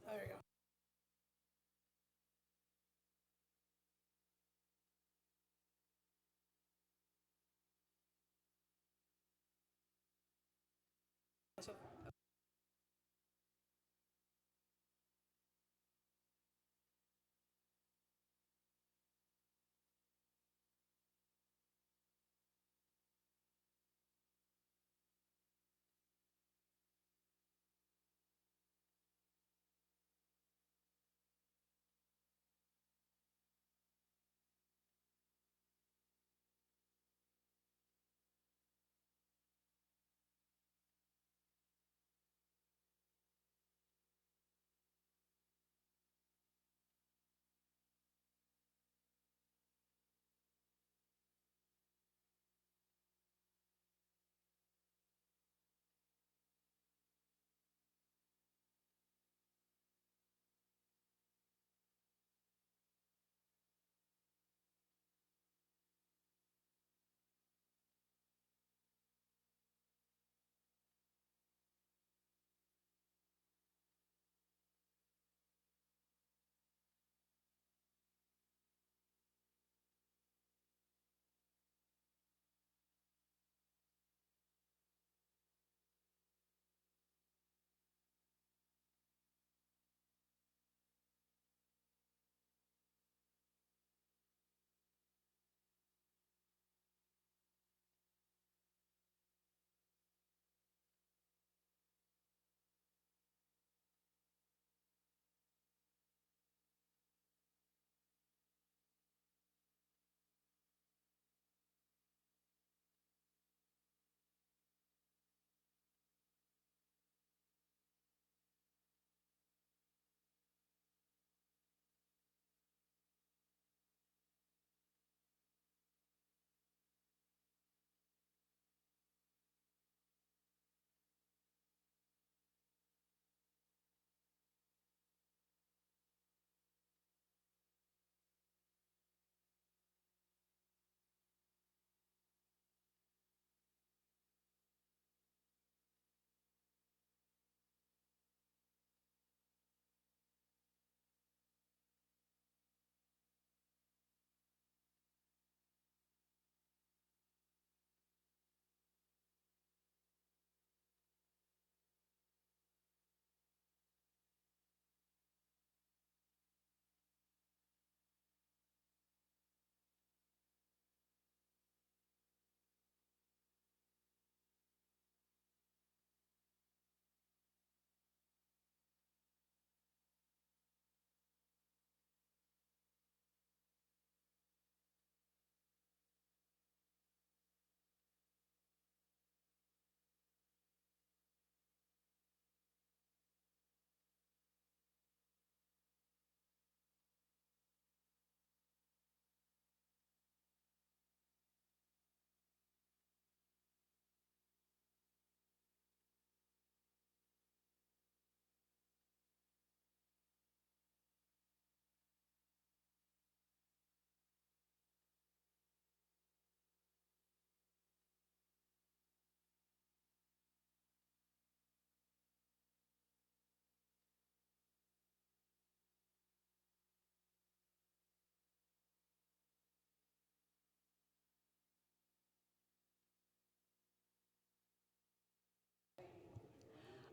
There you go.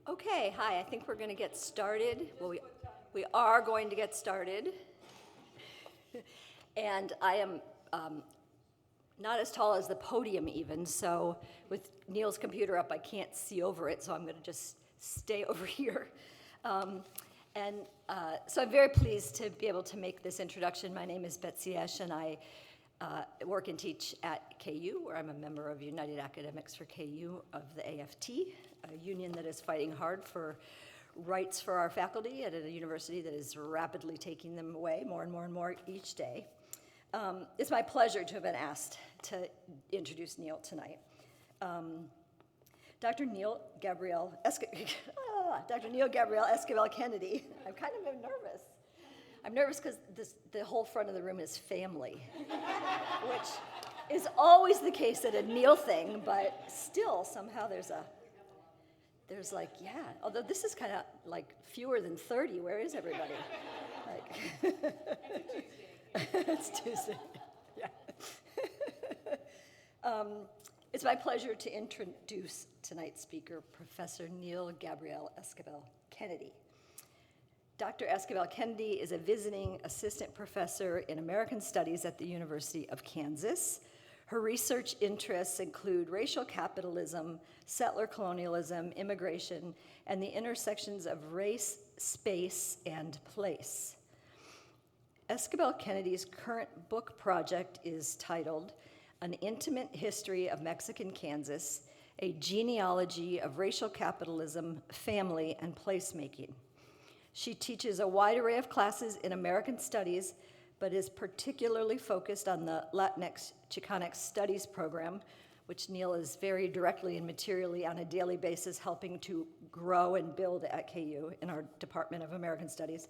Okay, hi, I think we're going to get started. Well, we are going to get started. And I am not as tall as the podium even, so with Neill's computer up, I can't see over it, so I'm going to just stay over here. So I'm very pleased to be able to make this introduction. My name is Betsy Esch, and I work and teach at KU, where I'm a member of United Academics for KU of the AFT, a union that is fighting hard for rights for our faculty at a university that is rapidly taking them away more and more and more each day. It's my pleasure to have been asked to introduce Neill tonight. Dr. Neill Esquibel-Kennedy. I'm kind of nervous. I'm nervous because the whole front of the room is family, which is always the case at a Neill thing, but still somehow there's a There's like, yeah, although this is kind of like fewer than 30. Where is everybody? Like, it's Tuesday. Yeah. It's my pleasure to introduce tonight's speaker, Professor Neill Esquibel-Kennedy. Dr. Esquibel-Kennedy is a visiting assistant professor in American Studies at the University of Kansas. Her research interests include racial capitalism, settler colonialism, immigration, and the intersections of race, space, and place. Esquibel-Kennedy's current book project is titled An Intimate History of Mexican Kansas, a Genealogy of Racial Capitalism, Family, and Placemaking. She teaches a wide array of classes in American Studies, but is particularly focused on the Latinx Chicanx Studies program, which Neill is very directly and materially on a daily basis helping to grow and build at KU in our Department of American Studies.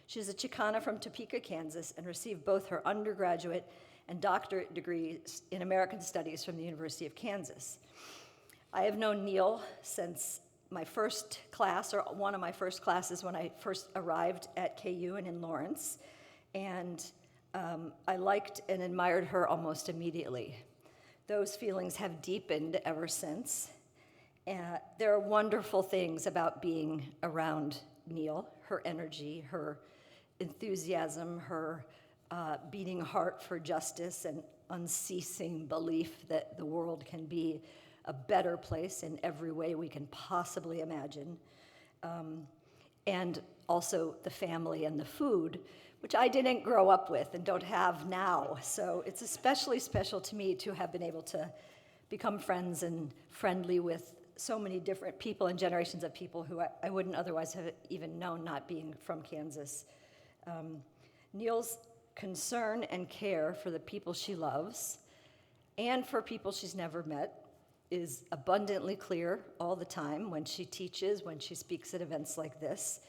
She's a Chicana from Topeka, Kansas, and received both her undergraduate and doctorate degrees in American Studies from the University of Kansas. I have known Neill since my first class, or one of my first classes when I first arrived at KU and in Lawrence, and I liked and admired her almost immediately. Those feelings have deepened ever since. There are wonderful things about being around Neill, her energy, her enthusiasm, her beating heart for justice, and unceasing belief that the world can be a better place in every way we can possibly imagine. And also the family and the food, which I didn't grow up with and don't have now. So it's especially special to me to have been able to become friends and friendly with so many different people and generations of people who I wouldn't otherwise have even known, not being from Kansas. Neill's concern and care for the people she loves and for people she's never met is abundantly clear all the time when she teaches, when she speaks at events like this,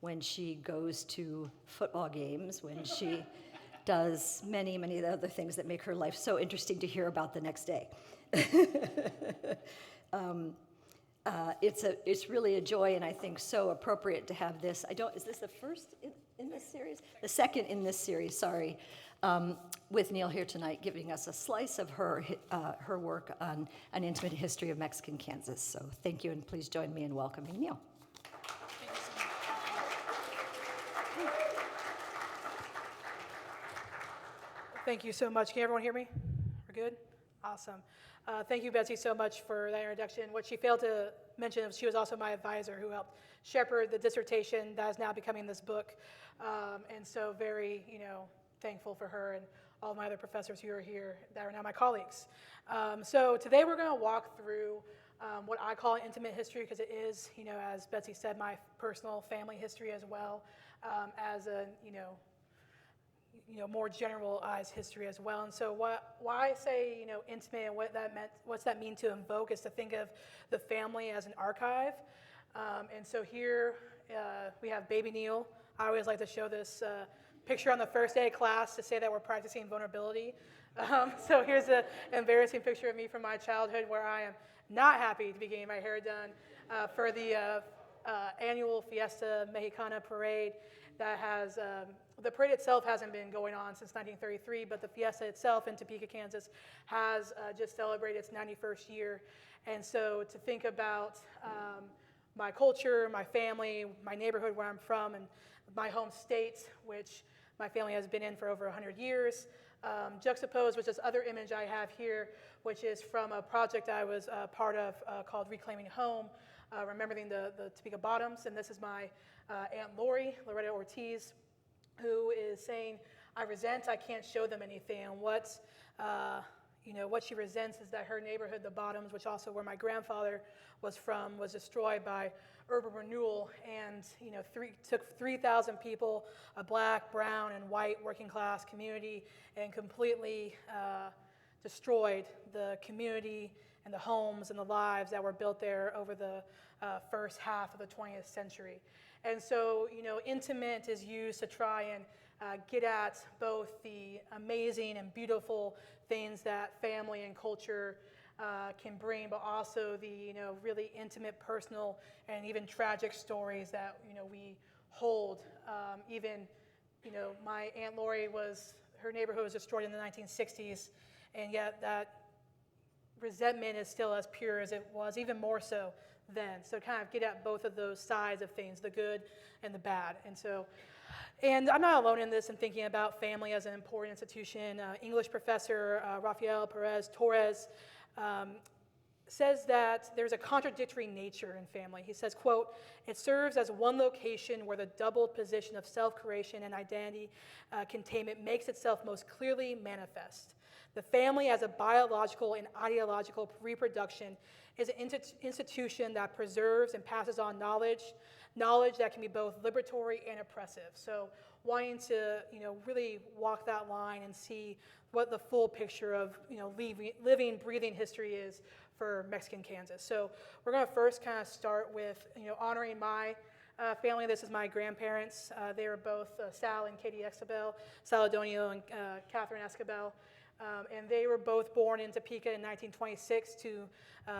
when she goes to football games, when she does many, many other things that make her life so interesting to hear about the next day. It's really a joy, and I think so appropriate to have this. Is this the first in this series? The second in this series, sorry, with Neill here tonight, giving us a slice of her work on An Intimate History of Mexican Kansas. So thank you, and please join me in welcoming Neill. Thank you so much. Can everyone hear me? We're good? Awesome. Thank you, Betsy, so much for that introduction. What she failed to mention is she was also my advisor who helped shepherd the dissertation that is now becoming this book. And so very, thankful for her and all my other professors who are here that are now my colleagues. So today we're going to walk through what I call intimate history, because it is, as Betsy said, my personal family history as well, as a, more generalized history as well. And so why I say, intimate and what's that mean to invoke is to think of the family as an archive. And so here we have baby Neill. I always like to show this picture on the first day of class to say that we're practicing vulnerability. So here's an embarrassing picture of me from my childhood where I am not happy to be getting my hair done for the annual Fiesta Mexicana parade that has, the parade itself hasn't been going on since 1933, but the Fiesta itself in Topeka, Kansas has just celebrated its 91st year. And so to think about my culture, my family, my neighborhood where I'm from, and my home state, which my family has been in for over 100 years, juxtaposed with this other image I have here, which is from a project I was part of called Reclaiming Home, remembering the Topeka Bottoms. And this is my Aunt Loretta Ortiz, who is saying, I can't show them anything. And what she resents is that her neighborhood, the Bottoms, which also where my grandfather was from, was destroyed by urban renewal, and took 3,000 people, a black, brown, and white working class community, and completely destroyed the community and the homes and the lives that were built there over the first half of the 20th century. And so, intimate is used to try and get at both the amazing and beautiful things that family and culture can bring, but also the really intimate, personal, and even tragic stories that we hold. Even my Aunt Lori her neighborhood was destroyed in the 1960s, and yet that resentment is still as pure as it was, even more so then. So kind of get at both of those sides of things, the good and the bad. And I'm not alone in this and thinking about family as an important institution. English professor Rafael Perez Torres says that there's a contradictory nature in family. He says, quote, "It serves as one location where the doubled position of self-creation and identity containment makes itself most clearly manifest. The family as a biological and ideological reproduction is an institution that preserves and passes on knowledge that can be both liberatory and oppressive." So wanting to really walk that line and see what the full picture of living, breathing history is for Mexican Kansas. So we're going to first kind of start with honoring my family. This is my grandparents. They were both Sal and Katie Esquibel, Sal Adonio and Catherine Esquibel. And they were both born in Topeka in 1926 to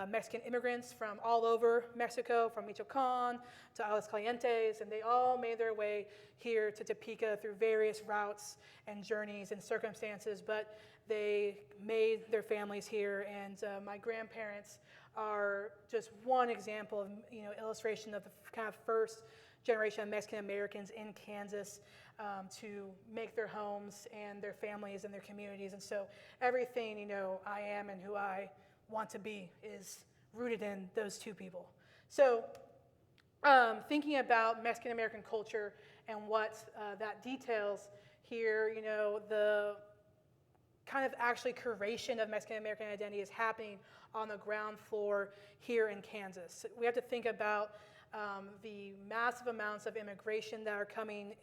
Mexican immigrants from all over Mexico, from Michoacan to Aguascalientes, and they all made their way here to Topeka through various routes and journeys and circumstances, but they made their families here, and my grandparents are just one example of illustration of the kind of first generation of Mexican Americans in Kansas to make their homes and their families and their communities. And so everything I am and who I want to be is rooted in those two people. So thinking about Mexican American culture and what that details here, the kind of actually curation of Mexican American identity is happening on the ground floor here in Kansas. We have to think about the massive amounts of immigration that are coming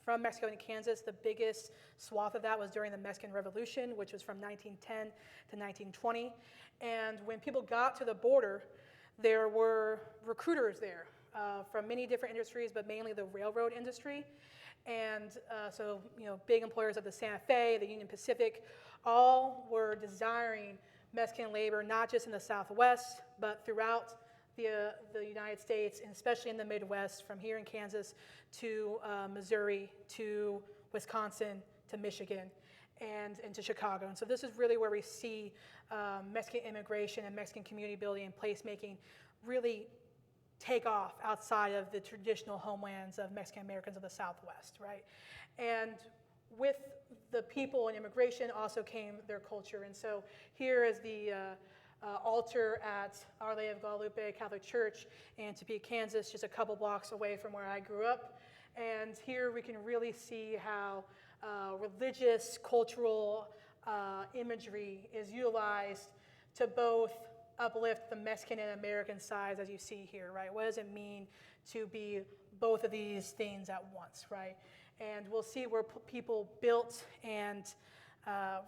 from Mexico into Kansas. The biggest swath of that was during the Mexican Revolution, which was from 1910 to 1920. And when people got to the border, there were recruiters there from many different industries, but mainly the railroad industry. And so, big employers of the Santa Fe, the Union Pacific, all were desiring Mexican labor, not just in the Southwest, but throughout the United States, and especially in the Midwest, from here in Kansas to Missouri to Wisconsin to Michigan and to Chicago. And so this is really where we see Mexican immigration and Mexican community building and placemaking really take off outside of the traditional homelands of Mexican Americans of the Southwest, right? And with the people and immigration also came their culture. And so here is the altar at Our Lady of Guadalupe Catholic Church in Topeka, Kansas, just a couple blocks away from where I grew up. And here we can really see how religious, cultural imagery is utilized to both uplift the Mexican and American sides, as you see here, right? What does it mean to be both of these things at once, right? And we'll see where people built and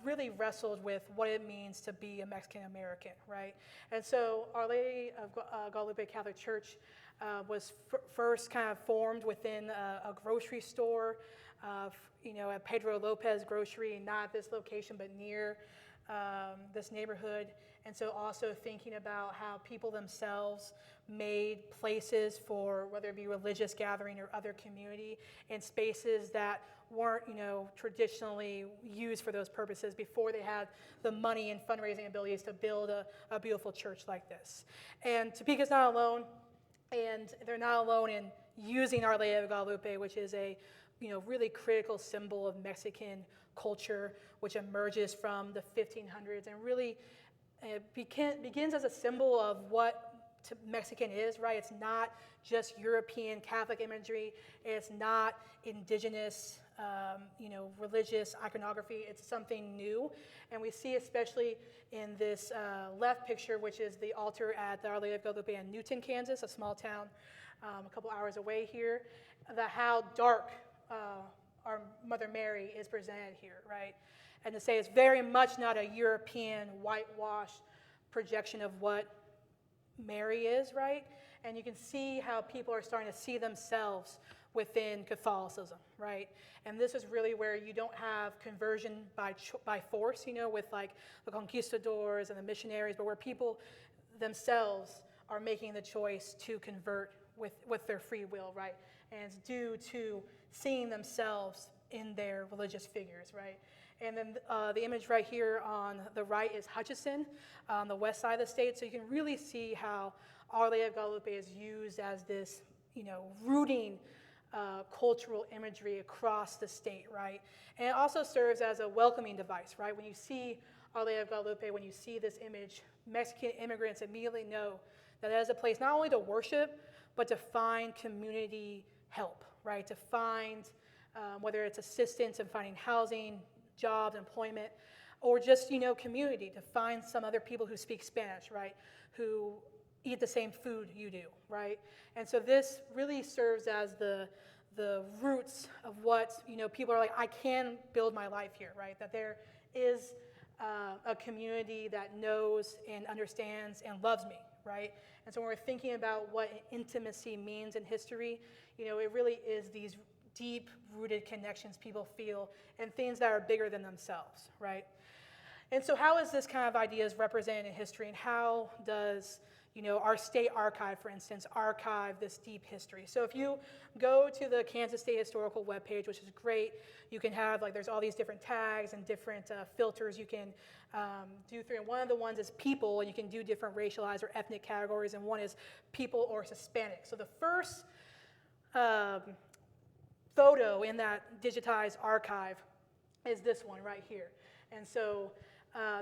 really wrestled with what it means to be a Mexican American, right? And so Our Lady of Guadalupe Catholic Church was first kind of formed within a grocery store, at Pedro Lopez Grocery, not at this location, but near this neighborhood. And so also thinking about how people themselves made places for whether it be religious gathering or other community and spaces that weren't, traditionally used for those purposes before they had the money and fundraising abilities to build a beautiful church like this. And Topeka's not alone, and they're not alone in using Our Lady of Guadalupe, which is a really critical symbol of Mexican culture, which emerges from the 1500s and really begins as a symbol of what Mexican is, right? It's not just European Catholic imagery. It's not indigenous, religious iconography. It's something new. And we see especially in this left picture, which is the altar at the Our Lady of Guadalupe in Newton, Kansas, a small town a couple hours away here, how dark our Mother Mary is presented here, right? And to say it's very much not a European whitewashed projection of what Mary is, right? And you can see how people are starting to see themselves within Catholicism, right? And this is really where you don't have conversion by force, with like the conquistadors and the missionaries, but where people themselves are making the choice to convert with their free will, right? And it's due to seeing themselves in their religious figures, right? And then the image right here on the right is Hutchinson, on the west side of the state. So you can really see how Our Lady of Guadalupe is used as this, rooting cultural imagery across the state, right? And it also serves as a welcoming device, right? When you see Our Lady of Guadalupe, when you see this image, Mexican immigrants immediately know that it is a place not only to worship, but to find community help, right? To find, whether it's assistance in finding housing, jobs, employment, or just, community, to find some other people who speak Spanish, right? Who eat the same food you do, right? And so this really serves as the roots of what, people are like, I can build my life here, right? That there is a community that knows and understands and loves me, right? And so when we're thinking about what intimacy means in history, it really is these deep-rooted connections people feel and things that are bigger than themselves, right? And so how is this kind of ideas represented in history, and how does our state archive, for instance, archive this deep history? So if you go to the Kansas State Historical webpage, which is great, you can have, there's all these different tags and different filters you can do through. And one of the ones is people, and you can do different racialized or ethnic categories, and one is people or Hispanic. So the first photo in that digitized archive is this one right here. And so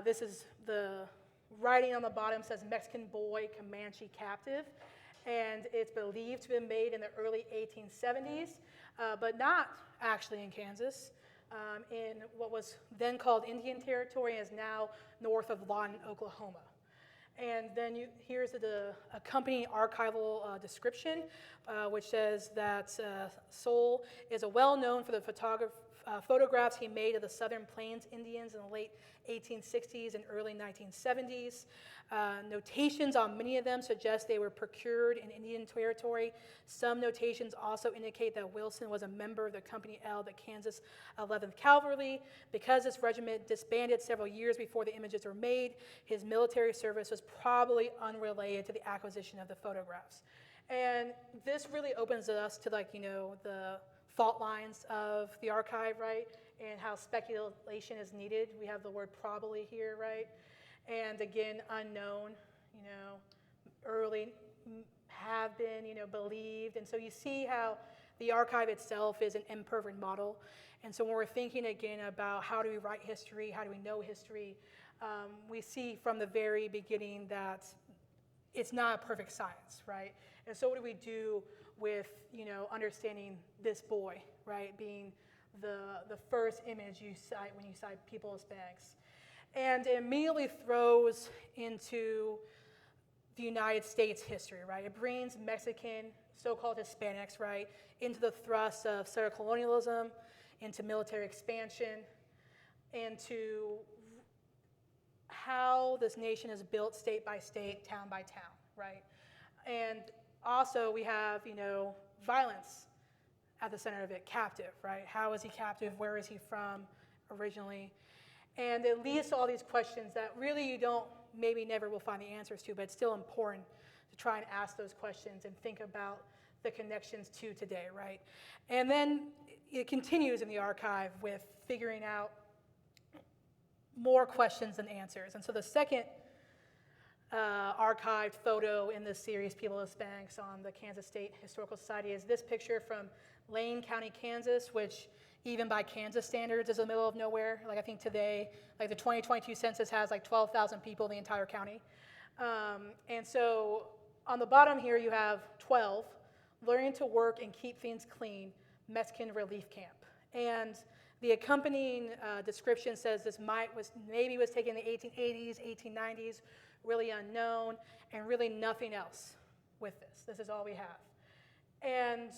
this is the writing on the bottom says Mexican boy Comanche captive, and it's believed to have been made in the early 1870s, but not actually in Kansas, in what was then called Indian Territory and is now north of Lawton, Oklahoma. And then here's the accompanying archival description, which says that Soule is well-known for the photographs he made of the Southern Plains Indians in the late 1860s and early 1970s. Notations on many of them suggest they were procured in Indian Territory. Some notations also indicate that Wilson was a member of the Company L, the Kansas 11th Cavalry. Because this regiment disbanded several years before the images were made, his military service was probably unrelated to the acquisition of the photographs. And this really opens us to the fault lines of the archive, right? And how speculation is needed. We have the word probably here, right? And again, unknown, early have been, believed. And so you see how the archive itself is an imperfect model. And so when we're thinking again about how do we write history, how do we know history, we see from the very beginning that it's not a perfect science, right? And so what do we do with, understanding this boy, right, being the first image you cite when you cite people Hispanics? And it immediately throws into the United States history, right? It brings Mexican, so-called Hispanics, right, into the thrust of settler colonialism, into military expansion, into how this nation is built state by state, town by town, right? And also we have, violence at the center of it, captive, right? How is he captive? Where is he from originally? And it leads to all these questions that really you maybe never will find the answers to, but it's still important to try and ask those questions and think about the connections to today, right? And then it continues in the archive with figuring out more questions than answers. And so the second archived photo in this series, People Hispanics, on the Kansas State Historical Society, is this picture from Lane County, Kansas, which even by Kansas standards is in the middle of nowhere. I think today, the 2022 census has 12,000 people in the entire county. And so on the bottom here you have 12, learning to work and keep things clean, Mexican relief camp. And the accompanying description says this maybe was taken in the 1880s, 1890s, really unknown, and really nothing else with this. This is all we have. And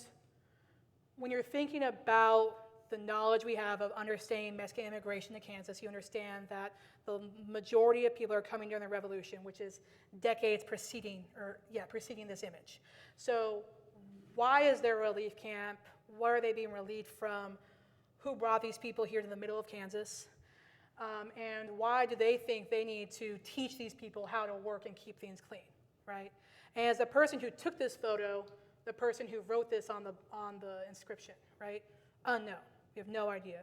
when you're thinking about the knowledge we have of understanding Mexican immigration to Kansas, you understand that the majority of people are coming during the Revolution, which is decades preceding this image. So why is there a relief camp? Where are they being relieved from? Who brought these people here to the middle of Kansas? And why do they think they need to teach these people how to work and keep things clean, right? And as the person who took this photo, the person who wrote this on the inscription, right? Unknown. We have no idea.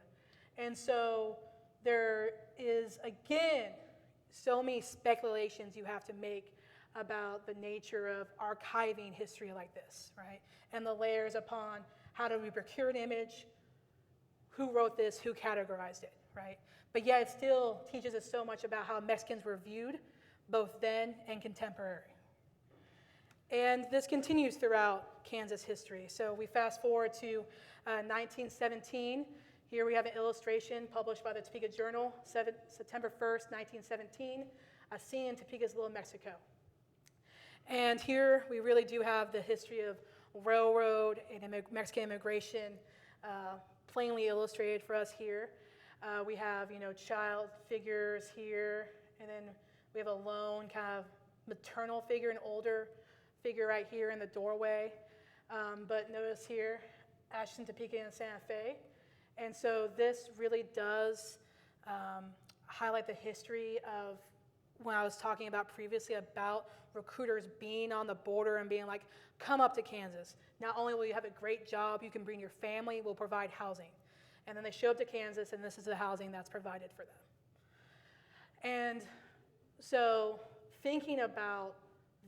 And so there is, again, so many speculations you have to make about the nature of archiving history like this, right? And the layers upon how do we procure an image, who wrote this, who categorized it, right? But yet it still teaches us so much about how Mexicans were viewed, both then and contemporary. And this continues throughout Kansas history. So we fast forward to 1917. Here we have an illustration published by the Topeka Journal, September 1st, 1917, a scene in Topeka's Little Mexico. And here we really do have the history of railroad and Mexican immigration plainly illustrated for us here. We have, child figures here, and then we have a lone kind of maternal figure, an older figure right here in the doorway. But notice here, Ashton, Topeka, and Santa Fe. And so this really does highlight the history of when I was talking about previously about recruiters being on the border and being like, come up to Kansas. Not only will you have a great job, you can bring your family, we'll provide housing. And then they show up to Kansas, and this is the housing that's provided for them. And so thinking about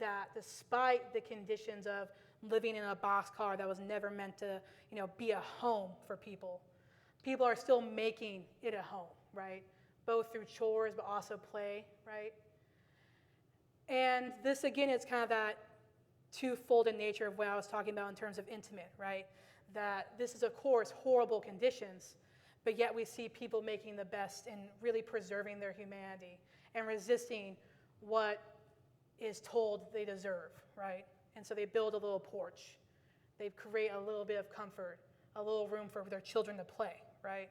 that, despite the conditions of living in a boxcar that was never meant to, be a home for people, people are still making it a home, right? Both through chores, but also play, right? And this, again, is kind of that twofold in nature of what I was talking about in terms of intimate, right? That this is, of course, horrible conditions, but yet we see people making the best and really preserving their humanity and resisting what is told they deserve, right? And so they build a little porch. They create a little bit of comfort, a little room for their children to play, right?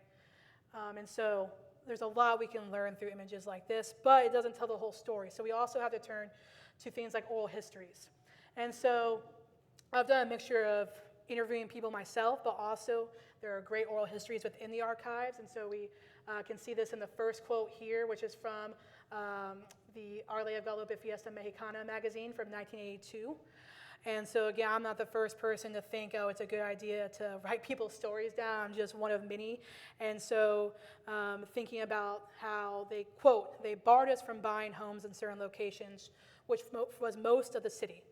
And so there's a lot we can learn through images like this, but it doesn't tell the whole story. So we also have to turn to things like oral histories. And so I've done a mixture of interviewing people myself, but also there are great oral histories within the archives. And so we can see this in the first quote here, which is from the Our Lady of Guadalupe Fiesta Mexicana magazine from 1982. And so again, I'm not the first person to think, it's a good idea to write people's stories down. I'm just one of many. And so thinking about how they, quote, they barred us from buying homes in certain locations, which was most of the city.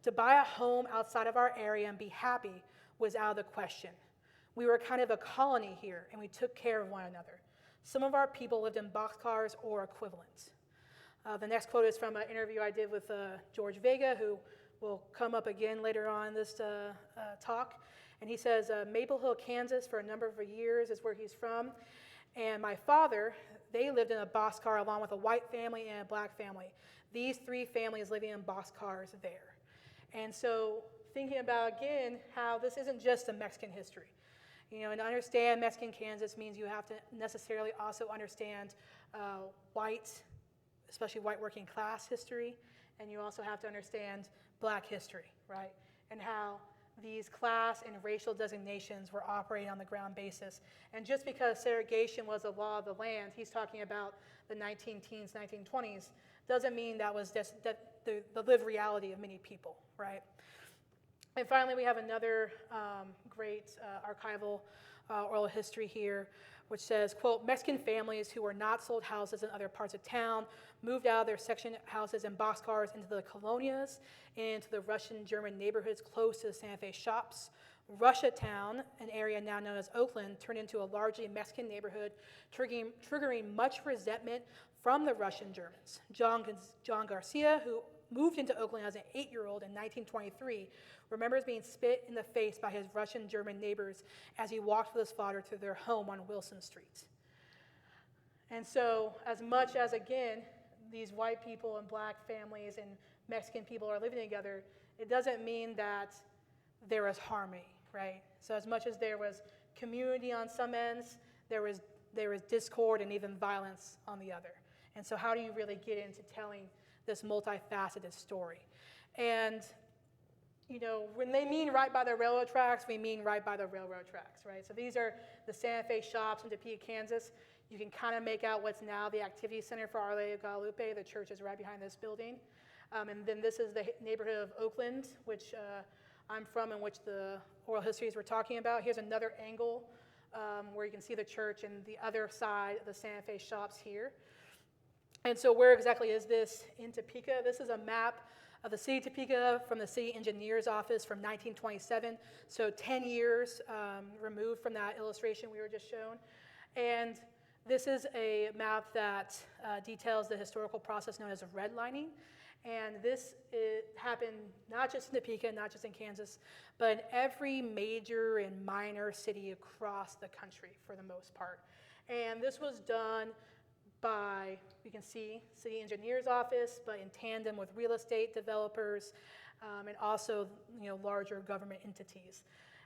To buy a home outside of our area and be happy was out of the question. We were kind of a colony here, and we took care of one another. Some of our people lived in boxcars or equivalent. The next quote is from an interview I did with George Vega, who will come up again later on in this talk. And he says, Maple Hill, Kansas, for a number of years is where he's from. And my father, they lived in a boxcar along with a white family and a black family. These three families living in boxcars there. And so thinking about, again, how this isn't just a Mexican history. And to understand Mexican Kansas means you have to necessarily also understand white, especially white working class history, and you also have to understand black history, right? And how these class and racial designations were operating on the ground basis. And just because segregation was a law of the land, he's talking about the 19-teens, 1920s, doesn't mean that was just the lived reality of many people, right? And finally, we have another great archival oral history here, which says, quote, Mexican families who were not sold houses in other parts of town moved out of their section houses and boxcars into the colonias and into the Russian-German neighborhoods close to the Santa Fe shops. Russia Town, an area now known as Oakland, turned into a largely Mexican neighborhood, triggering much resentment from the Russian Germans. John Garcia, who moved into Oakland as an 8-year-old in 1923, remembers being spit in the face by his Russian-German neighbors as he walked with his father to their home on Wilson Street. And so, as much as, again, these white people and black families and Mexican people are living together, it doesn't mean that there was harmony, right? So as much as there was community on some ends, there was discord and even violence on the other. And so how do you really get into telling this multifaceted story? And, when they mean right by the railroad tracks, we mean right by the railroad tracks, right? So these are the Santa Fe shops in Topeka, Kansas. You can kind of make out what's now the Activity Center for Our Lady of Guadalupe. The church is right behind this building. And then this is the neighborhood of Oakland, which I'm from, and which the oral histories we're talking about. Here's another angle where you can see the church and the other side of the Santa Fe shops here. And so where exactly is this in Topeka? This is a map of the city of Topeka from the city engineer's office from 1927, so 10 years removed from that illustration we were just shown. And this is a map that details the historical process known as redlining. And this happened not just in Topeka, not just in Kansas, but in every major and minor city across the country for the most part. And this was done by, you can see, city engineer's office, but in tandem with real estate developers and also larger government entities.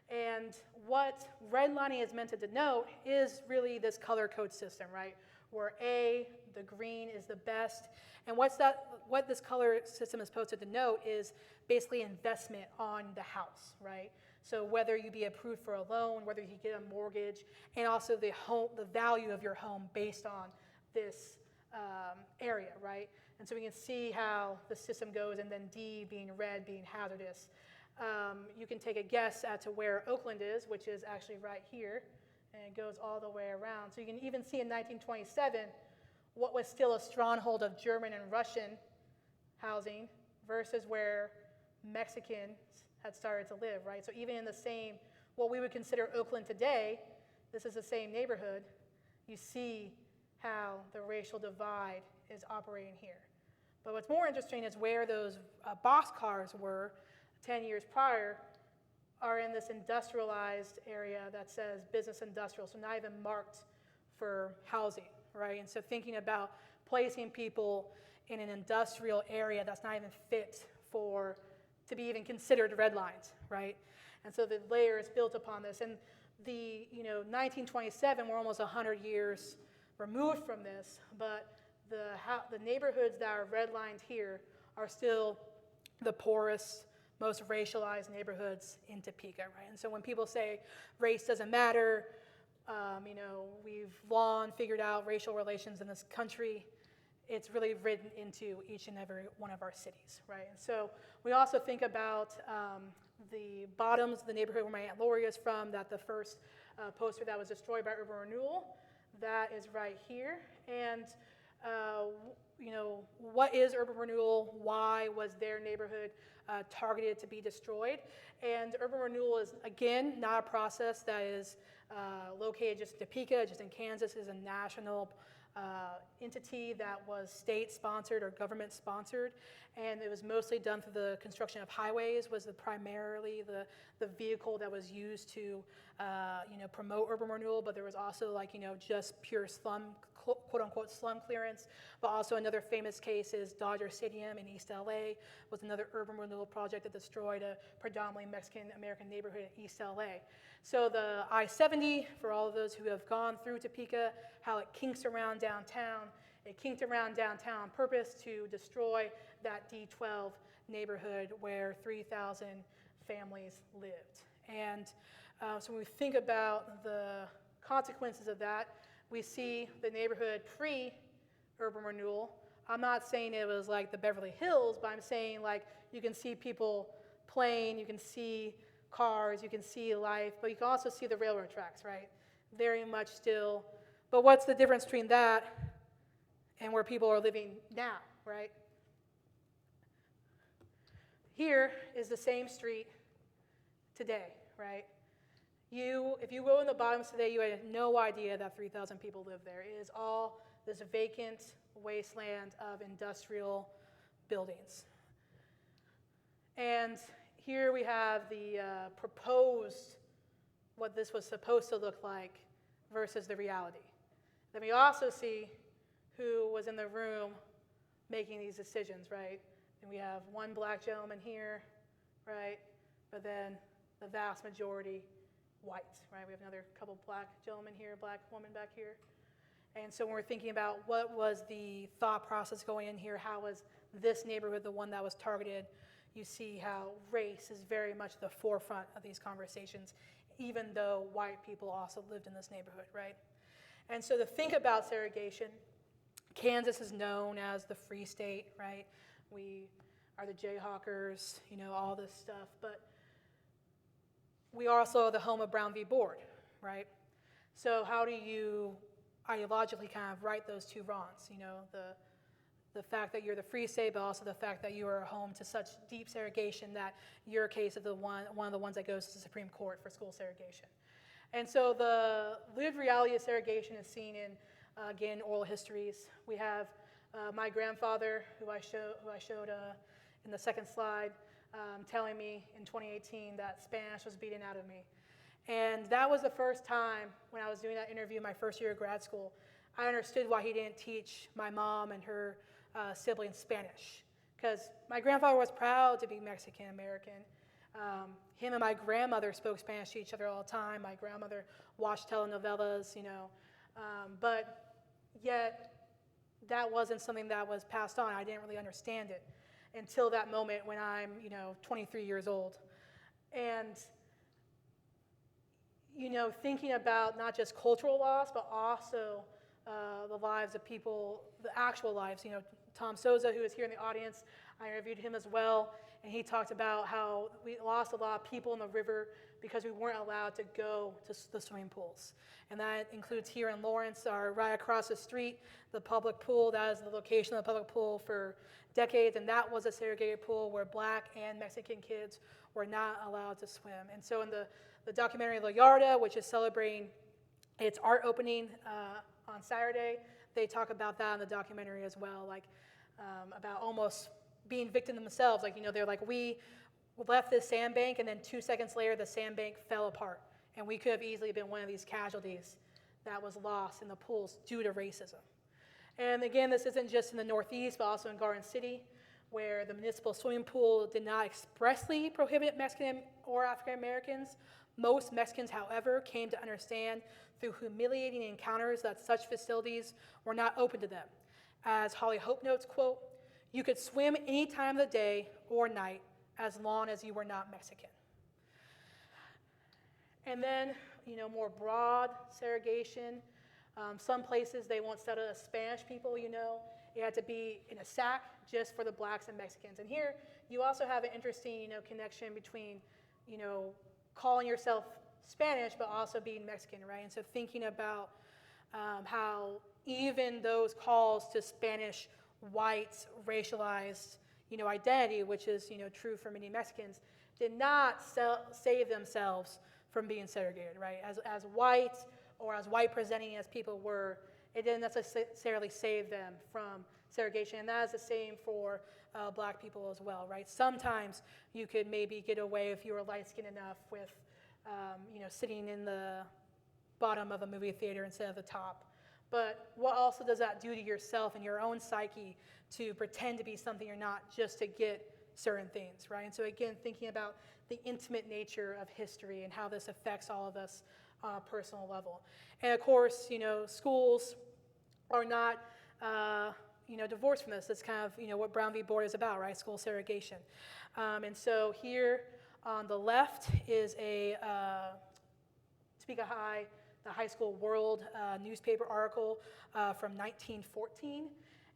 And what redlining is meant to denote is really this color code system, right? Where A, the green, is the best. And what this color system is supposed to denote is basically investment on the house, right? So whether you be approved for a loan, whether you get a mortgage, and also the value of your home based on this area, right? And so we can see how the system goes, and then D being red, being hazardous. You can take a guess as to where Oakland is, which is actually right here, and it goes all the way around. So you can even see in 1927 what was still a stronghold of German and Russian housing versus where Mexicans had started to live, right? So even in the same, what we would consider Oakland today, this is the same neighborhood, you see how the racial divide is operating here. But what's more interesting is where those boxcars were 10 years prior are in this industrialized area that says business industrial, so not even marked for housing, right? And so thinking about placing people in an industrial area that's not even fit to be even considered red lines, right? And so the layer is built upon this. And the 1927, we're almost 100 years removed from this, but the neighborhoods that are redlined here are still the poorest, most racialized neighborhoods in Topeka, right? And so when people say race doesn't matter, we've long figured out racial relations in this country, it's really written into each and every one of our cities, right? And so we also think about the bottoms of the neighborhood where my Aunt Lori is from, that the first poster that was destroyed by urban renewal, that is right here. And what is urban renewal? Why was their neighborhood targeted to be destroyed? And urban renewal is, again, not a process that is located just in Topeka, just in Kansas. It is a national entity that was state-sponsored or government-sponsored, and it was mostly done through the construction of highways, was primarily the vehicle that was used to promote urban renewal, but there was also just pure slum, quote-unquote slum clearance, but also another famous case is Dodger Stadium in East LA was another urban renewal project that destroyed a predominantly Mexican-American neighborhood in East LA. So the I-70, for all of those who have gone through Topeka, how it kinks around downtown, it kinked around downtown on purpose to destroy that D12 neighborhood where 3,000 families lived. And so when we think about the consequences of that, we see the neighborhood pre-urban renewal. I'm not saying it was like the Beverly Hills, but I'm saying you can see people playing, you can see cars, you can see life, but you can also see the railroad tracks, right? Very much still. But what's the difference between that and where people are living now, right? Here is the same street today, right? If you go in the bottoms today, you had no idea that 3,000 people live there. It is all this vacant wasteland of industrial buildings. And here we have the proposed, what this was supposed to look like versus the reality. Then we also see who was in the room making these decisions, right? And we have one black gentleman here, right? But then the vast majority white, right? We have another couple black gentlemen here, black woman back here. And so when we're thinking about what was the thought process going in here, how was this neighborhood the one that was targeted, you see how race is very much the forefront of these conversations, even though white people also lived in this neighborhood, right? And so to think about segregation, Kansas is known as the Free State, right? We are the Jayhawkers, all this stuff, but we are also the home of Brown v. Board, right? So how do you ideologically kind of right those two wrongs? The fact that you're the Free State, but also the fact that you are home to such deep segregation that your case is one of the ones that goes to the Supreme Court for school segregation. And so the lived reality of segregation is seen in, again, oral histories. We have my grandfather, who I showed in the second slide, telling me in 2018 that Spanish was beaten out of me. And that was the first time when I was doing that interview my first year of grad school, I understood why he didn't teach my mom and her siblings Spanish. Because my grandfather was proud to be Mexican American. Him and my grandmother spoke Spanish to each other all the time. My grandmother watched telenovelas, but yet that wasn't something that was passed on. I didn't really understand it until that moment when I'm, 23 years old. And, thinking about not just cultural loss, but also the lives of people, the actual lives. Tom Souza, who is here in the audience, I interviewed him as well, and he talked about how we lost a lot of people in the river because we weren't allowed to go to the swimming pools. And that includes here in Lawrence, right across the street, the public pool. That is the location of the public pool for decades, and that was a segregated pool where Black and Mexican kids were not allowed to swim. And so in the documentary La Yarda, which is celebrating its art opening on Saturday, they talk about that in the documentary as well, about almost being victim themselves. They're like, we left this sandbank, and then 2 seconds later, the sandbank fell apart. And we could have easily been one of these casualties that was lost in the pools due to racism. And again, this isn't just in the Northeast, but also in Garden City, where the municipal swimming pool did not expressly prohibit Mexican or African Americans. Most Mexicans, however, came to understand through humiliating encounters that such facilities were not open to them. As Holly Hope notes, quote, "You could swim any time of the day or night as long as you were not Mexican." And then, more broad segregation. Some places they won't settle as Spanish people, It had to be in a sack just for the Blacks and Mexicans. And here, you also have an interesting, connection between, calling yourself Spanish, but also being Mexican, right? And so thinking about how even those calls to Spanish white racialized, identity, which is, true for many Mexicans, did not save themselves from being segregated, right? As white or as white presenting as people were, it didn't necessarily save them from segregation. And that is the same for Black people as well, right? Sometimes you could maybe get away if you were light-skinned enough with, sitting in the bottom of a movie theater instead of the top. But what also does that do to yourself and your own psyche to pretend to be something you're not just to get certain things, right? And so again, thinking about the intimate nature of history and how this affects all of us on a personal level. And of course, schools are not, divorced from this. That's kind of, what Brown v. Board is about, right? School segregation. And so here on the left is a Topeka High, the High School World newspaper article from 1914.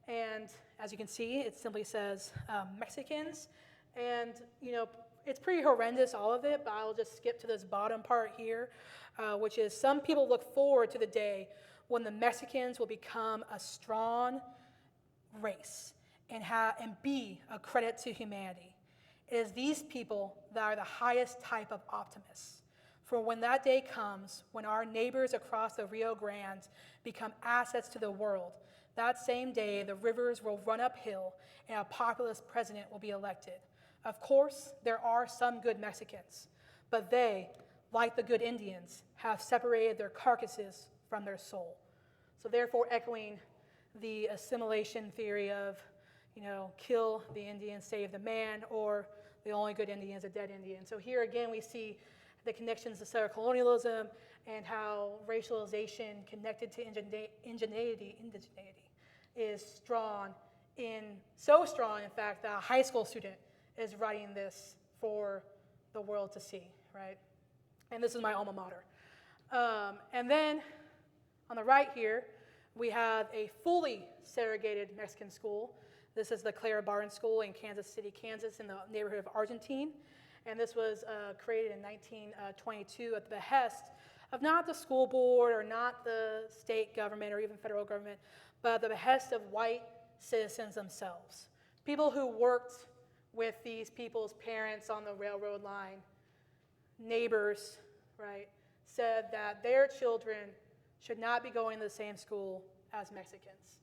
And as you can see, it simply says Mexicans. And, it's pretty horrendous, all of it, but I'll just skip to this bottom part here, which is some people look forward to the day when the Mexicans will become a strong race and be a credit to humanity. It is these people that are the highest type of optimists. For when that day comes, when our neighbors across the Rio Grande become assets to the world, that same day the rivers will run uphill and a populist president will be elected. Of course, there are some good Mexicans, but they, like the good Indians, have separated their carcasses from their soul. So therefore, echoing the assimilation theory of, kill the Indian, save the man, or the only good Indian is a dead Indian. So here again, we see the connections to settler colonialism and how racialization connected to indigeneity is so strong, in fact, that a high school student is writing this for the world to see, right? And this is my alma mater. And then on the right here, we have a fully segregated Mexican school. This is the Clara Barton School in Kansas City, Kansas, in the neighborhood of Argentine. And this was created in 1922 at the behest of not the school board or not the state government or even federal government, but at the behest of white citizens themselves. People who worked with these people's parents on the railroad line, neighbors, right, said that their children should not be going to the same school as Mexicans,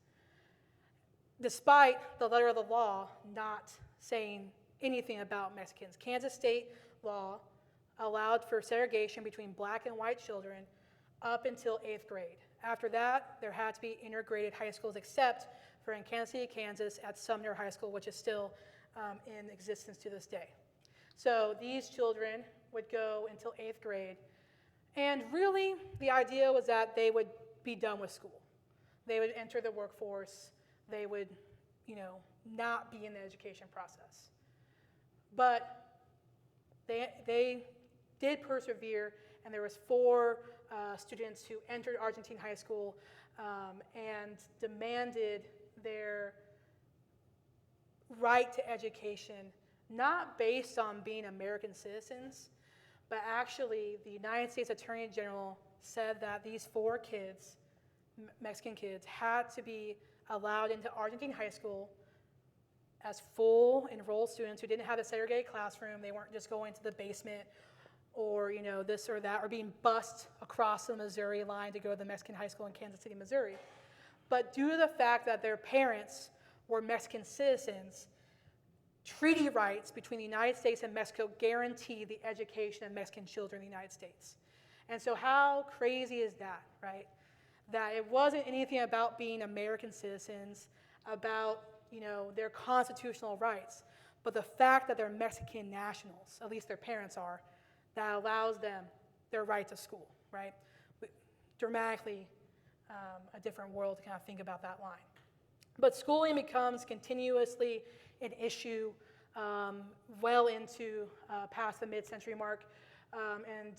despite the letter of the law not saying anything about Mexicans. Kansas state law allowed for segregation between black and white children up until 8th grade. After that, there had to be integrated high schools, except for in Kansas City, Kansas, at Sumner High School, which is still in existence to this day. So these children would go until 8th grade. And really, the idea was that they would be done with school. They would enter the workforce. They would, not be in the education process. But they did persevere, and there was 4 students who entered Argentine high school and demanded their right to education, not based on being American citizens, but actually the United States Attorney General said that these 4 kids, Mexican kids, had to be allowed into Argentine high school as full enrolled students who didn't have a segregated classroom. They weren't just going to the basement or this or that, or being bused across the Missouri line to go to the Mexican high school in Kansas City, Missouri. But due to the fact that their parents were Mexican citizens, treaty rights between the United States and Mexico guarantee the education of Mexican children in the United States. And so how crazy is that, right? That it wasn't anything about being American citizens, about their constitutional rights, but the fact that they're Mexican nationals, at least their parents are, that allows them their right to school, right? Dramatically a different world to kind of think about that line. But schooling becomes continuously an issue well into past the mid-century mark, and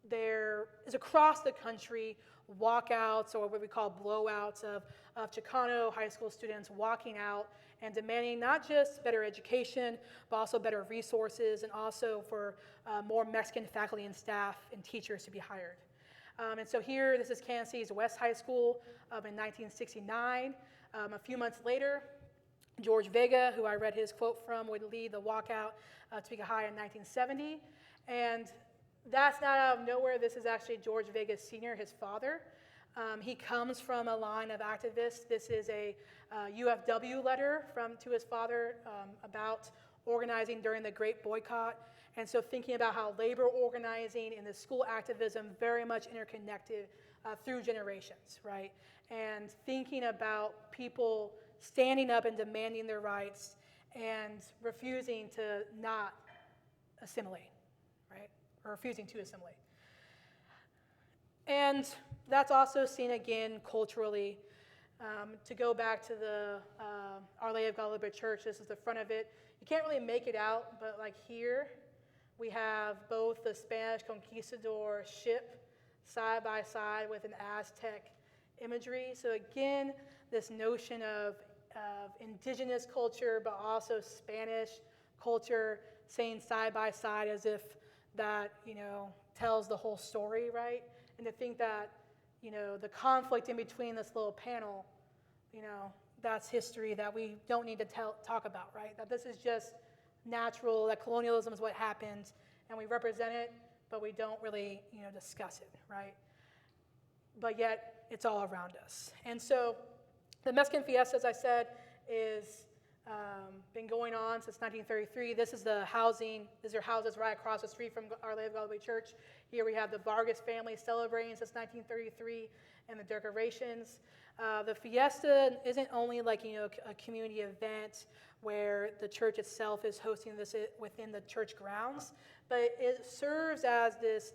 there is across the country walkouts, or what we call blowouts, of Chicano high school students walking out and demanding not just better education, but also better resources, and also for more Mexican faculty and staff and teachers to be hired. And so here, this is Kansas City's West High School in 1969. A few months later, George Vega, who I read his quote from, would lead the walkout to Topeka High in 1970. And that's not out of nowhere. This is actually George Vega Sr., his father. He comes from a line of activists. This is a UFW letter to his father about organizing during the Great Boycott. And so thinking about how labor organizing and the school activism very much interconnected through generations, right? And thinking about people standing up and demanding their rights and refusing to not assimilate, right? Or refusing to assimilate. And that's also seen again culturally. To go back to the Our Lady of Guadalupe Church, this is the front of it. You can't really make it out, but like here, we have both the Spanish conquistador ship side by side with an Aztec imagery. So again, this notion of indigenous culture, but also Spanish culture, saying side by side as if that, tells the whole story, right? And to think that, the conflict in between this little panel, that's history that we don't need to talk about, right? That this is just natural, that colonialism is what happened, and we represent it, but we don't really, discuss it, right? But yet, it's all around us. And so, the Mexican Fiesta, as I said, is been going on since 1933. This is the housing. These are houses right across the street from Our Lady of Guadalupe Church. Here we have the Vargas family celebrating since 1933 and the decorations. The Fiesta isn't only like, a community event where the church itself is hosting this within the church grounds, but it serves as this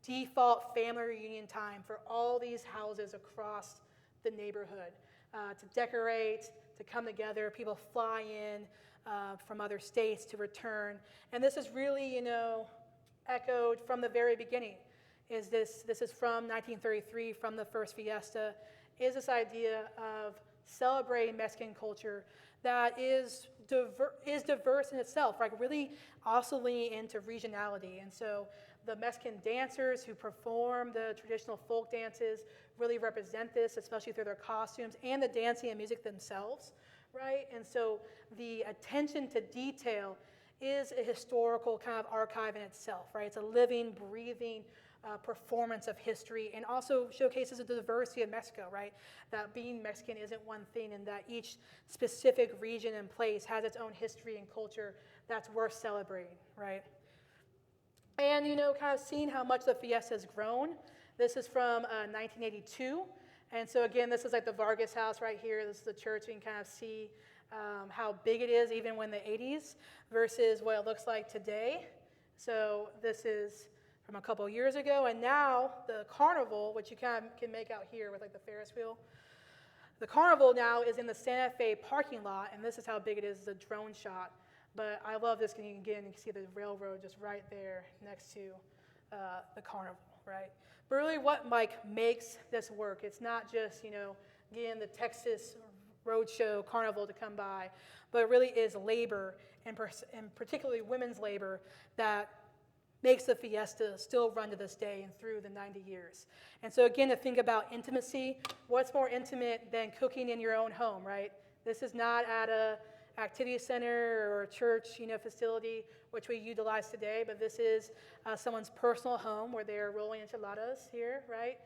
default family reunion time for all these houses across the neighborhood to decorate, to come together. People fly in. from other states to return. And this is really, echoed from the very beginning. This is from 1933, from the first fiesta, is this idea of celebrating Mexican culture that is diverse in itself, right? Really also leaning into regionality. And so the Mexican dancers who perform the traditional folk dances really represent this, especially through their costumes and the dancing and music themselves, right? And so the attention to detail is a historical kind of archive in itself, right? It's a living, breathing performance of history, and also showcases the diversity of Mexico, right? That being Mexican isn't one thing, and that each specific region and place has its own history and culture that's worth celebrating, right? And, kind of seeing how much the fiesta has grown. This is from 1982. And so again, this is like the Vargas house right here. This is the church. You can kind of see how big it is even when the 80s versus what it looks like today. So this is from a couple years ago. And now the carnival, which you kind of can make out here with like the Ferris wheel. The carnival now is in the Santa Fe parking lot, and this is how big it is. It's a drone shot. But I love this, again, you can see the railroad just right there next to the carnival, right? But really what makes this work, it's not just, getting the Texas Roadshow Carnival to come by, but it really is labor, and particularly women's labor, that makes the fiesta still run to this day and through the 90 years. And so again, to think about intimacy, what's more intimate than cooking in your own home, right? This is not at a activity center or a church, facility, which we utilize today, but this is someone's personal home where they're rolling enchiladas here, right?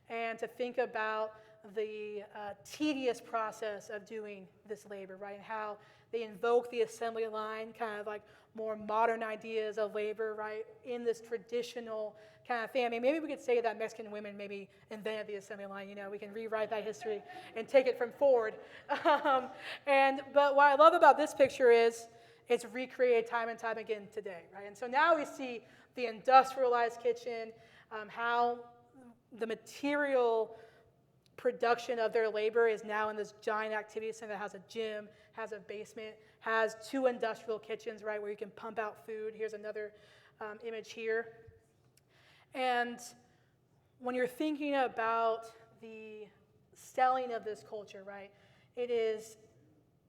And to think about the tedious process of doing this labor, right? And how they invoke the assembly line, kind of like more modern ideas of labor, right? In this traditional kind of thing. I mean, maybe we could say that Mexican women maybe invented the assembly line. We can rewrite that history and take it from forward. But what I love about this picture is it's recreated time and time again today, right? And so now we see the industrialized kitchen, how the material production of their labor is now in this giant activity center that has a gym, has a basement, has 2 industrial kitchens, right, where you can pump out food. Here's another image here. And when you're thinking about the selling of this culture, right, it is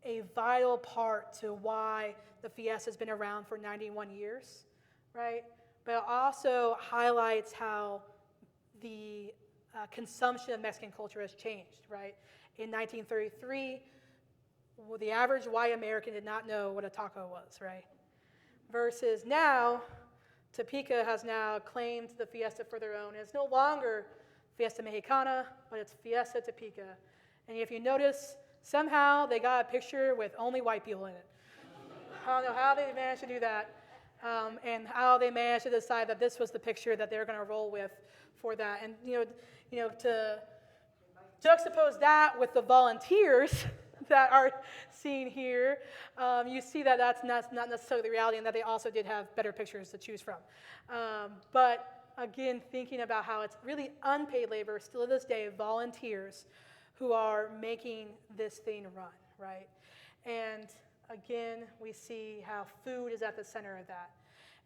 a vital part to why the fiesta has been around for 91 years, right? But it also highlights how the consumption of Mexican culture has changed, right? In 1933, the average white American did not know what a taco was, right? Versus now, Topeka has now claimed the fiesta for their own. It's no longer Fiesta Mexicana, but it's Fiesta Topeka. And if you notice, somehow they got a picture with only white people in it. I don't know how they managed to do that, and how they managed to decide that this was the picture that they're going to roll with for that. And to juxtapose that with the volunteers that are seen here, you see that that's not necessarily the reality, and that they also did have better pictures to choose from. But again, thinking about how it's really unpaid labor, still to this day, volunteers who are making this thing run, right? And again, we see how food is at the center of that.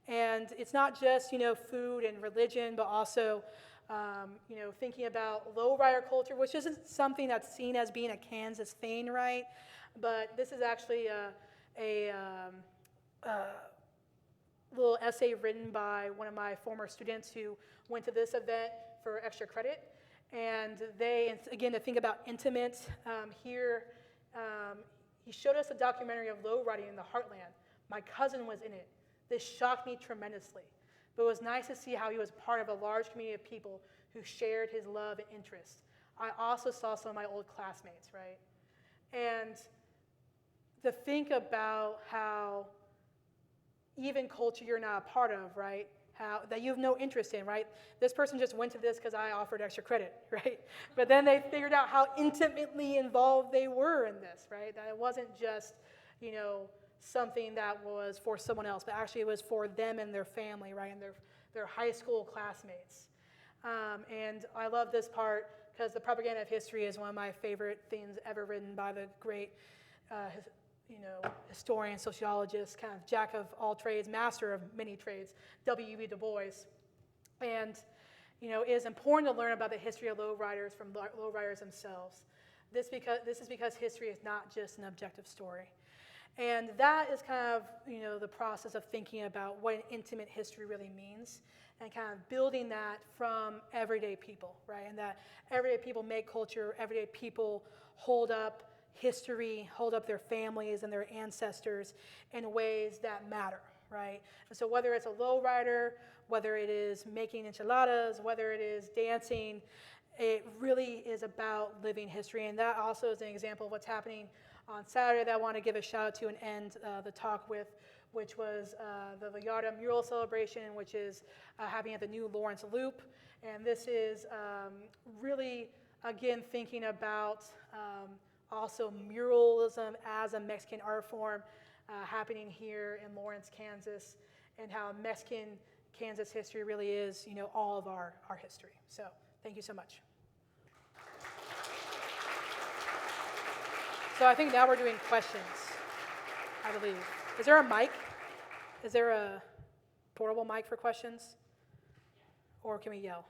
And it's not just, food and religion, but also thinking about lowrider culture, which isn't something that's seen as being a Kansas thing, right? But this is actually a little essay written by one of my former students who went to this event for extra credit. And again, to think about intimate, here, he showed us a documentary of lowriding in the heartland. My cousin was in it. This shocked me tremendously. But it was nice to see how he was part of a large community of people who shared his love and interest. I also saw some of my old classmates, right? And to think about how even culture you're not a part of, right? How that you have no interest in, right? This person just went to this because I offered extra credit, right? But then they figured out how intimately involved they were in this, right? That it wasn't just, something that was for someone else, but actually it was for them and their family, right? And their high school classmates. And I love this part because the propaganda of history is one of my favorite things ever written by the great historian, sociologist, kind of jack of all trades, master of many trades, W.E. Du Bois. And, it is important to learn about the history of lowriders from lowriders themselves. This is because history is not just an objective story. And that is kind of, the process of thinking about what an intimate history really means and kind of building that from everyday people, right? And that everyday people make culture, everyday people hold up history, hold up their families and their ancestors in ways that matter, right? And so whether it's a lowrider, whether it is making enchiladas, whether it is dancing, it really is about living history. And that also is an example of what's happening on Saturday that I want to give a shout out to and end the talk with, which was the Vallarta mural celebration, which is happening at the new Lawrence Loop. And this is really, again, thinking about also muralism as a Mexican art form happening here in Lawrence, Kansas, and how Mexican Kansas history really is, all of our history. So thank you so much. So I think now we're doing questions, I believe. Is there a mic? Is there a portable mic for questions? Or can we yell?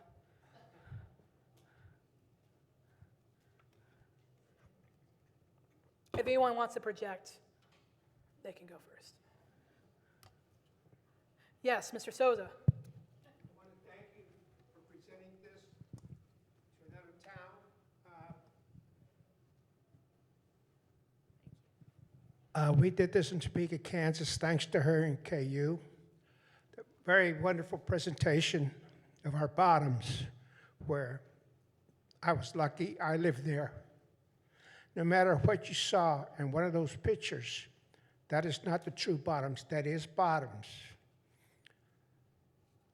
If anyone wants to project, they can go first. Yes, Mr. Souza. I want to thank you for presenting this to another town. We did this in Topeka, Kansas, thanks to her and KU. Very wonderful presentation of our bottoms, where I was lucky, I lived there. No matter what you saw in one of those pictures, that is not the true bottoms, that is bottoms.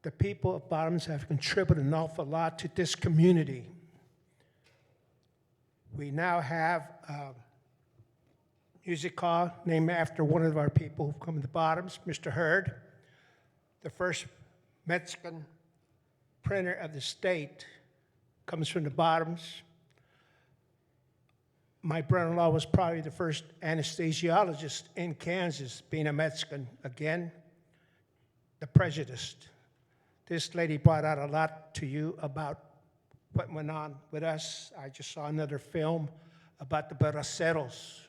The people of Bottoms have contributed an awful lot to this community. We now have a music hall named after one of our people who come to Bottoms, Mr. Hurd, the first Mexican printer of the state, comes from the Bottoms. My brother-in-law was probably the first anesthesiologist in Kansas, being a Mexican. Again, the prejudice. This lady brought out a lot to you about what went on with us. I just saw another film about the Braceros.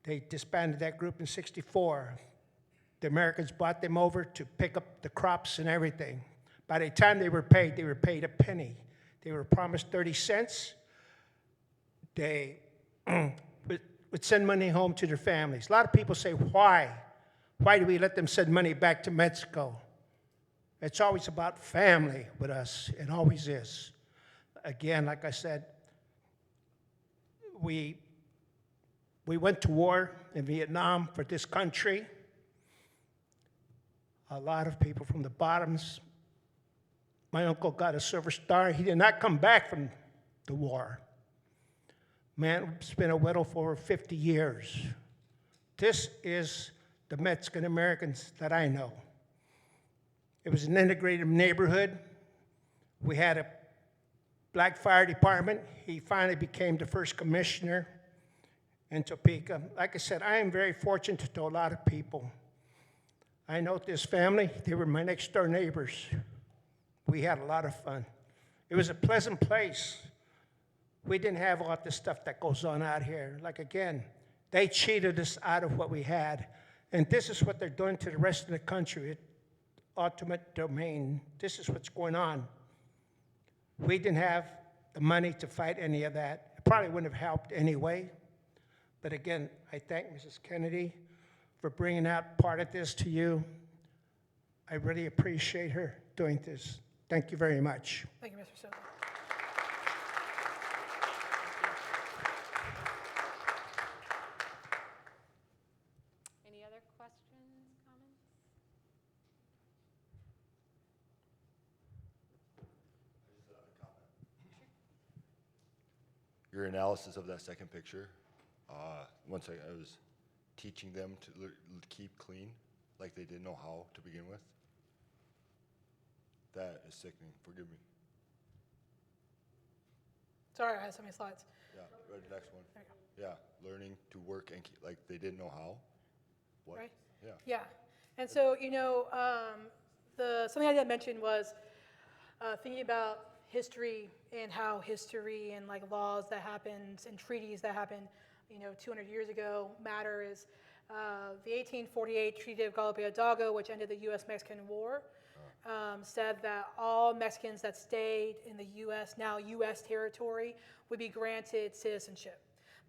They disbanded that group in '64. The Americans brought them over to pick up the crops and everything. By the time they were paid a penny. They were promised 30 cents. They would send money home to their families. A lot of people say, why? Why do we let them send money back to Mexico? It's always about family with us. It always is. Again, like I said, we went to war in Vietnam for this country. A lot of people from the Bottoms. My uncle got a Silver Star. He did not come back from the war. Man's been a widow for over 50 years. This is the Mexican Americans that I know. It was an integrated neighborhood. We had a black fire department. He finally became the first commissioner in Topeka. Like I said, I am very fortunate to know a lot of people. I know this family. They were my next door neighbors. We had a lot of fun. It was a pleasant place. We didn't have all this stuff that goes on out here. Like, again, they cheated us out of what we had. And this is what they're doing to the rest of the country. Ultimate domain. This is what's going on. We didn't have the money to fight any of that. It probably wouldn't have helped anyway. But again, I thank Mrs. Kennedy for bringing out part of this to you. I really appreciate her doing this. Thank you very much. Thank you, Mr. Souza. Any other questions, comments? Your analysis of that second picture, once I was teaching them to keep clean, like they didn't know how to begin with. That is sickening, forgive me. Sorry, I had so many slides. Yeah, right, the next one. There you go. Yeah, learning to work and like they didn't know how. What? Right. Yeah. Yeah. And so, something I didn't mention was thinking about history and how history and like laws that happened and treaties that happened, 200 years ago matter is the 1848 Treaty of Galapagos, which ended the U.S.-Mexican War, said that all Mexicans that stayed in the U.S., now U.S. territory, would be granted citizenship.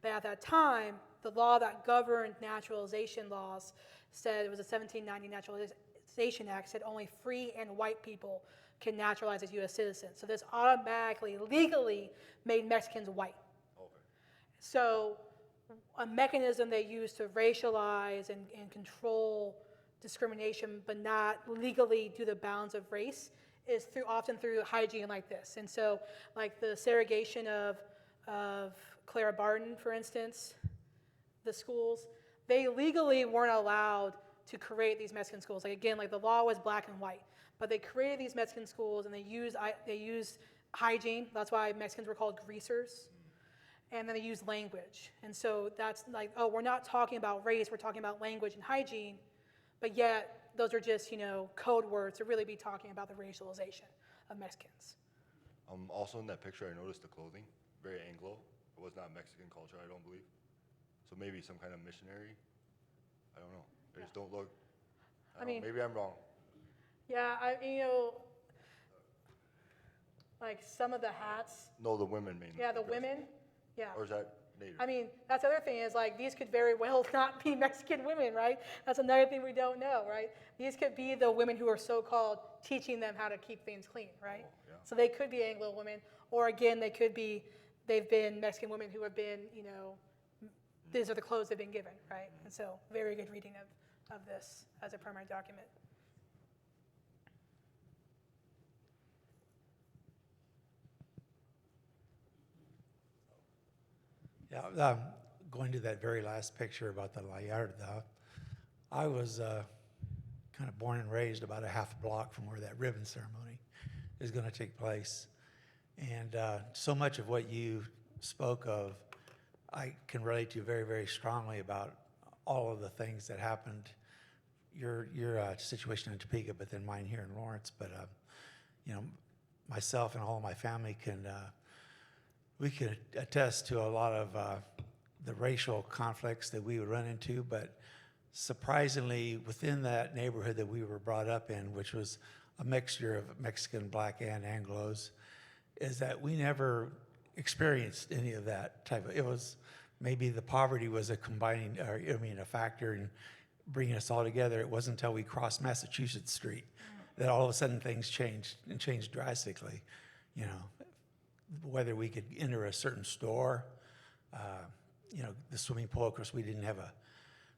But at that time, the law that governed naturalization laws said, it was the 1790 Naturalization Act, said only free and white people can naturalize as U.S. citizens. So this automatically, legally made Mexicans white. Okay. So a mechanism they use to racialize and control discrimination, but not legally do the bounds of race, is often through hygiene like this. And so, like the segregation of Clara Barton, for instance, the schools, they legally weren't allowed to create these Mexican schools. Like again, like the law was black and white, but they created these Mexican schools and they used hygiene. That's why Mexicans were called greasers. And then they used language. And so that's like, oh, we're not talking about race, we're talking about language and hygiene, but yet those are just, code words to really be talking about the racialization of Mexicans. Also in that picture, I noticed the clothing, very Anglo. It was not Mexican culture, I don't believe. So maybe some kind of missionary. I don't know. They just don't look. I mean, maybe I'm wrong. Yeah, like some of the hats. No, the women mainly. Yeah, the women. Yeah. Or is that native? I mean, that's the other thing is like these could very well not be Mexican women, right? That's another thing we don't know, right? These could be the women who are so-called teaching them how to keep things clean, right? Oh, yeah. So they could be Anglo women, or again, they've been Mexican women who have been, these are the clothes they've been given, right? And so very good reading of this as a primary document. Yeah, going to that very last picture about the La Yarda, I was kind of born and raised about a half block from where that ribbon ceremony is going to take place. And so much of what you spoke of, I can relate to very, very strongly about all of the things that happened. Your situation in Topeka, but then mine here in Lawrence. But myself and all of my family we can attest to a lot of the racial conflicts that we would run into. But surprisingly, within that neighborhood that we were brought up in, which was a mixture of Mexican, Black, and Anglos, is that we never experienced any of that type of. It was maybe the poverty was a factor in bringing us all together. It wasn't until we crossed Massachusetts Street that all of a sudden things changed and changed drastically. Whether we could enter a certain store, the swimming pool. Of course, we didn't have a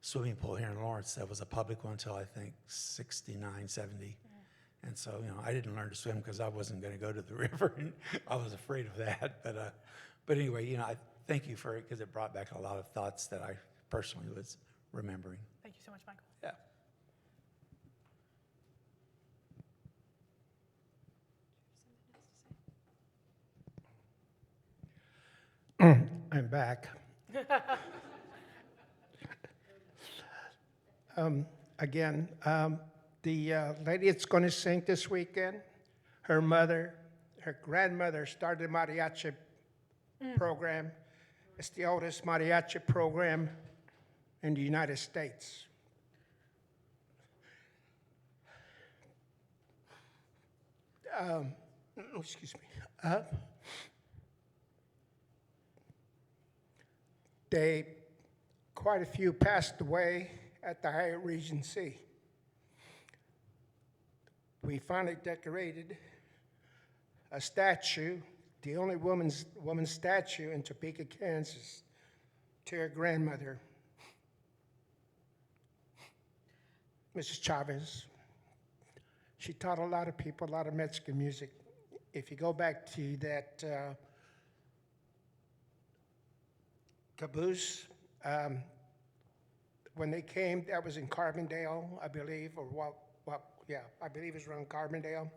swimming pool here in Lawrence. That was a public one until I think 69, 70. And so, I didn't learn to swim because I wasn't going to go to the river, and I was afraid of that. But anyway, I thank you for it because it brought back a lot of thoughts that I personally was remembering. Thank you so much, Michael. Yeah. I'm back. Again, the lady that's going to sing this weekend, her grandmother started a mariachi program. It's the oldest mariachi program in the United States. Excuse me. Quite a few passed away at the Hyatt Regency. We finally decorated a statue, the only woman's statue in Topeka, Kansas, to her grandmother, Mrs. Chavez. She taught a lot of people a lot of Mexican music. If you go back to that caboose, when they came, that was in Carbondale, I believe, I believe it was around Carbondale.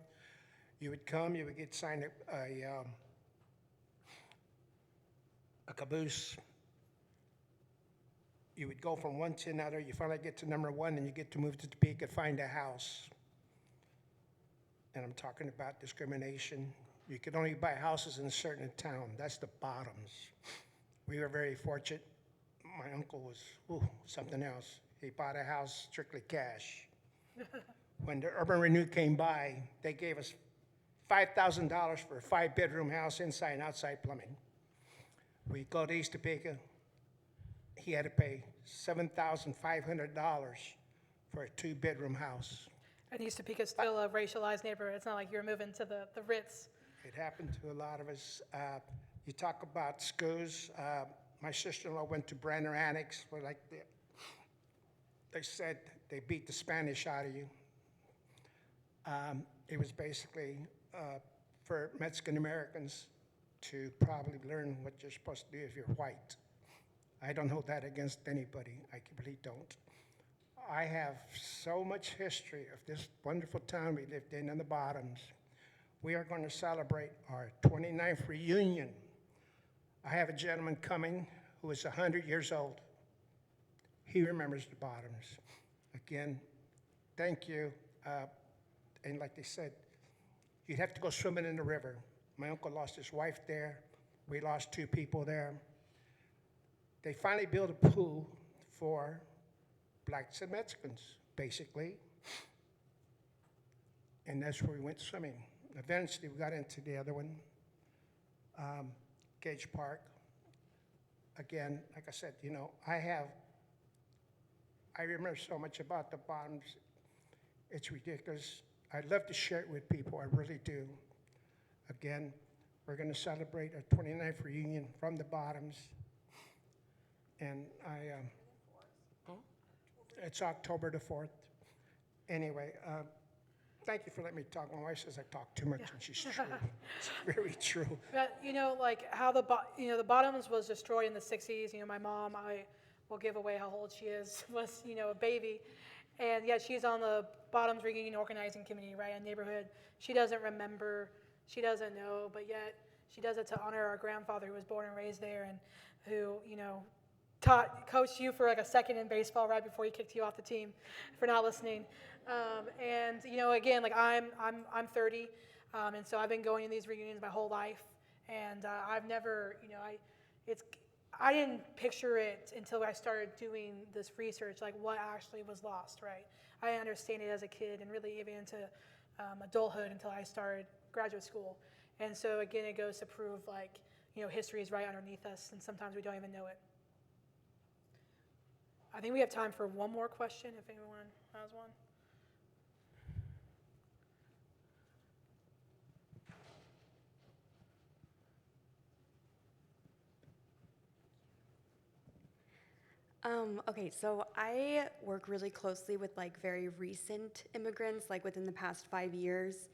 You would come, you would get signed a caboose, you would go from one to another, you finally get to number one, and you get to move to Topeka, find a house. And I'm talking about discrimination. You could only buy houses in a certain town. That's the bottoms. We were very fortunate. My uncle was something else. He bought a house strictly cash. When the Urban Renew came by, they gave us $5,000 for a 5-bedroom house, inside and outside plumbing. We go to East Topeka. He had to pay $7,500 for a 2-bedroom house. And East Topeka's still a racialized neighborhood. It's not like you're moving to the Ritz. It happened to a lot of us. You talk about schools. My sister-in-law went to Brander Annex, where like they said they beat the Spanish out of you. It was basically for Mexican Americans to probably learn what you're supposed to do if you're white. I don't hold that against anybody. I really don't. I have so much history of this wonderful town we lived in the Bottoms. We are going to celebrate our 29th reunion. I have a gentleman coming who is 100 years old. He remembers the Bottoms. Again, thank you. And like they said, you'd have to go swimming in the river. My uncle lost his wife there. We lost 2 people there. They finally built a pool for blacks and Mexicans, basically. And that's where we went swimming. Eventually, we got into the other one, Gage Park. Again, like I said, you know, I remember so much about the Bottoms. It's ridiculous. I'd love to share it with people, I really do. Again, we're going to celebrate our 29th reunion from the Bottoms. And it's October the 4th. Anyway, thank you for letting me talk. My wife says I talk too much, and she's true. It's very true. But, you know, like how the Bottoms was destroyed in the 60s. You know, my mom, I will give away how old she is, was, you know, a baby. And yet she's on the Bottoms Reunion Organizing Committee, right, a neighborhood. She doesn't remember, she doesn't know, but yet she does it to honor our grandfather who was born and raised there and who, you know, coached you for like a second in baseball right before he kicked you off the team for not listening. And, you know, again, like I'm 30, and so I've been going to these reunions my whole life. And I've never, you know, I didn't picture it until I started doing this research, like what actually was lost, right? I didn't understand it as a kid and really even into adulthood until I started graduate school. And so again, it goes to prove like, you know, history is right underneath us and sometimes we don't even know it. I think we have time for one more question if anyone has one. Okay, so I work really closely with like very recent immigrants, like within the past 5 years,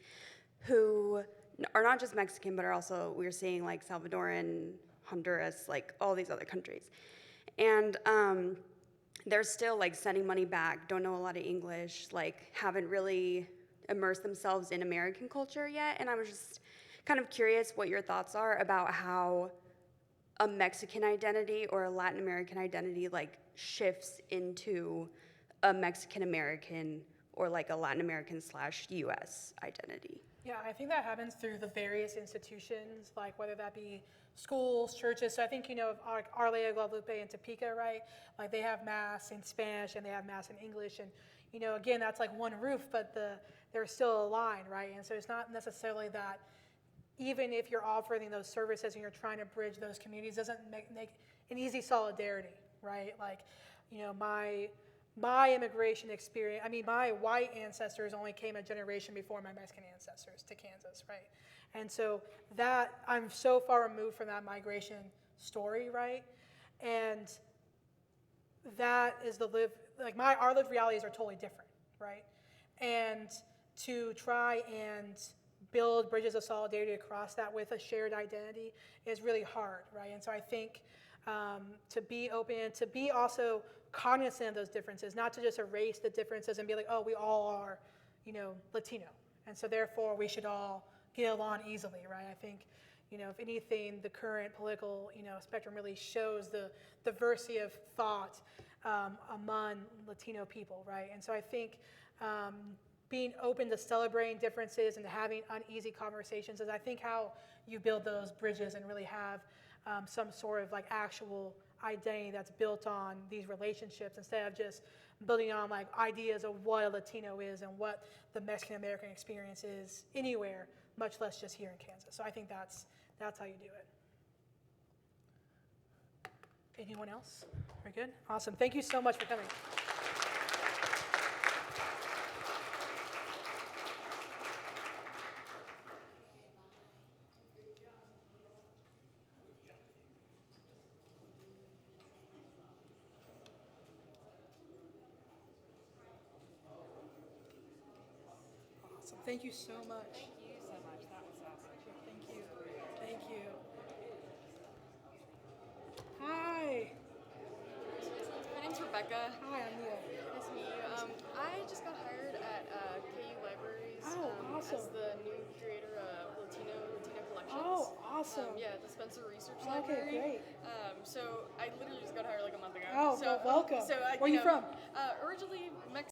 who are not just Mexican, but are also, we're seeing like Salvadoran, Honduras, like all these other countries. And they're still like sending money back, don't know a lot of English, like haven't really immersed themselves in American culture yet. And I was just kind of curious what your thoughts are about how a Mexican identity or a Latin American identity like shifts into a Mexican American or like a Latin American / US identity. Yeah, I think that happens through the various institutions, like whether that be schools, churches. So I think, you know, Our Lady of Guadalupe in Topeka, right? Like they have Mass in Spanish and they have Mass in English. And, you know, again, that's like one roof, but there's still a line, right? And so it's not necessarily that even if you're offering those services and you're trying to bridge those communities, doesn't make an easy solidarity, right? Like, you know, my immigration experience, I mean, my white ancestors only came a generation before my Mexican ancestors to Kansas, right? And so that, I'm so far removed from that migration story, right? And that is our lived realities are totally different, right? And to try and build bridges of solidarity across that with a shared identity is really hard, right? And so I think to be open, to be also cognizant of those differences, not to just erase the differences and be like, oh, we all are, you know, Latino. And so therefore we should all get along easily, right? I think, you know, if anything, the current political, you know, spectrum really shows the diversity of thought among Latino people, right? And so I think being open to celebrating differences and having uneasy conversations is, I think, how you build those bridges and really have some sort of like actual identity that's built on these relationships instead of just building on like ideas of what a Latino is and what the Mexican American experience is anywhere, much less just here in Kansas. So I think that's how you do it. Anyone else? Very good. Awesome. Thank you so much for coming. Awesome. Thank you so much. Thank you so much. That was awesome. Thank you. Thank you. Hi. My name's Rebecca. Hi, I'm Neill. Nice to meet you. I just got hired at KU Libraries Oh, awesome. as the new curator of Latina collections. Oh, awesome. Yeah, the Spencer Research Okay, Library. great. So I literally just got hired like a month ago. Oh, so, well, welcome. So Where are you know, from? Originally